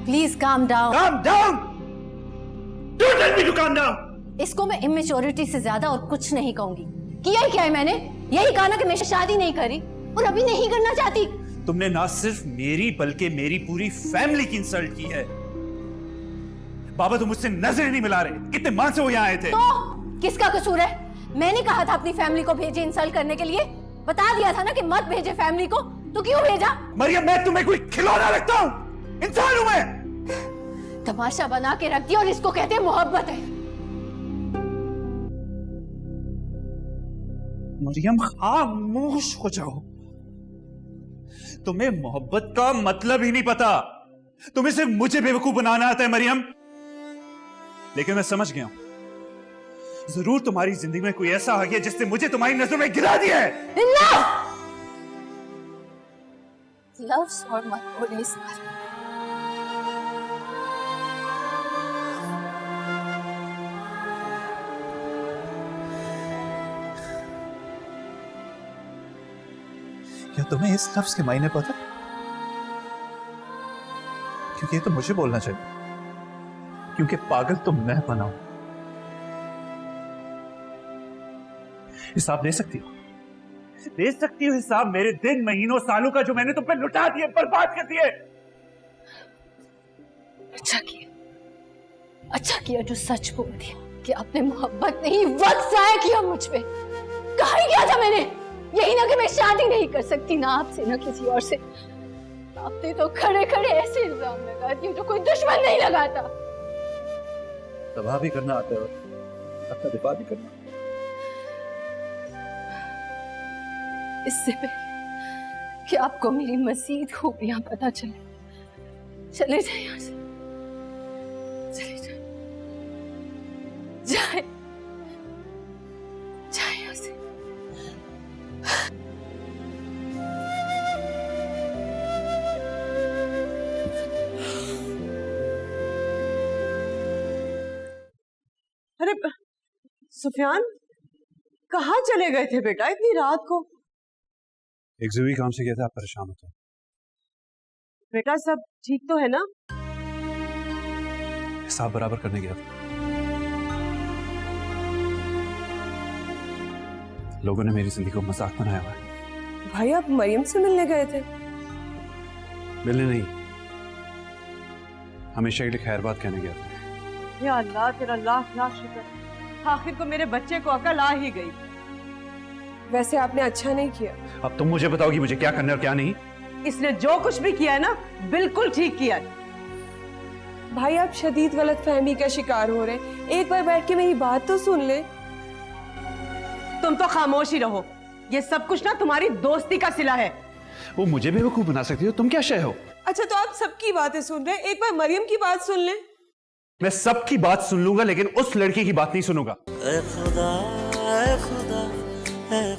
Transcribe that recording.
Please calm down. Calm down! Don't tell me to calm down! इसको मैं immaturity से ज्यादा और कुछ नहीं कहूंगी। किया ही क्या है मैंने? यही कहा ना कि मैं शादी नहीं करी और अभी नहीं करना चाहती। तुमने ना सिर्फ मेरी बल्कि मेरी पूरी फैमिली की इंसल्ट की है। बाबा तुम मुझसे नजर नहीं मिला रहे। कितने मान से वो यहाँ आए थे? तो किसका कसूर है? मैंने कहा था अपनी फैमिली को भेजे इंसल्ट करने के लिए। बता दिया था ना कि मत भेजे फैमिली को, तो क्यों भेजा? मरियम मैं तुम्हें कोई खिलौना लगता हूँ? इंसान हूं मैं। तमाशा बना के रख दिया और इसको कहते हैं मोहब्बत है। मरियम खामोश हो जाओ। तुम्हें मोहब्बत का मतलब ही नहीं पता। तुम्हें सिर्फ मुझे बेवकूफ बनाना आता है मरियम। लेकिन मैं समझ गया हूं, जरूर तुम्हारी जिंदगी में कोई ऐसा आ गया जिसने मुझे तुम्हारी नजरों में गिरा दिया है। लव्स और मत बोले इस बार। क्या तुम्हें इस लफ्ज के मायने पता? क्योंकि ये तो मुझे बोलना चाहिए, क्योंकि पागल तो मैं बना हूं। हिसाब दे सकती हो? दे सकती हो हिसाब मेरे दिन महीनों सालों का जो मैंने तुम पे लुटा दिए, बर्बाद कर दिए? अच्छा किया जो सच बोल दिया कि आपने मोहब्बत नहीं वक्त जाया किया मुझ पे। कहा ही क्या था मैंने? यही ना कि मैं शादी नहीं कर सकती, ना आपसे ना किसी और से। आपने तो खड़े खड़े ऐसे इल्जाम लगा दिए जो कोई दुश्मन नहीं लगाता। तबाह भी करना आता है और अपना दिफा भी करना। इससे पहले कि आपको मेरी मजीद खूबियां पता चले जाए यहाँ से, चले जाए, जाए यहाँ से। अरे सुफियान, कहाँ चले गए थे बेटा इतनी रात को? एक जरूरी काम से गया था, आप परेशान होते। बेटा सब ठीक तो है ना? हिसाब बराबर करने गया था। लोगों ने मेरी जिंदगी को मजाक बनाया हुआ है। भाई आप मरियम से मिलने गए थे? मिलने नहीं, हमेशा के लिए खैर बात कहने गया था। या अल्लाह तेरा लाख लाख शुक्र, आखिर को मेरे बच्चे को अकल आ ही गई। वैसे आपने अच्छा नहीं किया। अब तुम मुझे बताओगी मुझे क्या करना है और क्या नहीं? इसने जो कुछ भी किया है ना, बिल्कुल ठीक किया है। भाई आप शदीद गलतफहमी का शिकार हो रहे हैं, एक बार बैठ के मेरी बात तो सुन ले। तुम तो खामोश ही रहो, ये सब कुछ ना तुम्हारी दोस्ती का सिला है। वो मुझे बेवकूफ बना सकती हो, तुम क्या शय हो? अच्छा तो आप सबकी बातें सुन रहे हैं, एक बार मरियम की बात सुन ले। मैं सबकी बात सुन लूंगा लेकिन उस लड़की की बात नहीं सुनूंगा। ऐ खुदा, ऐ खुदा, ऐ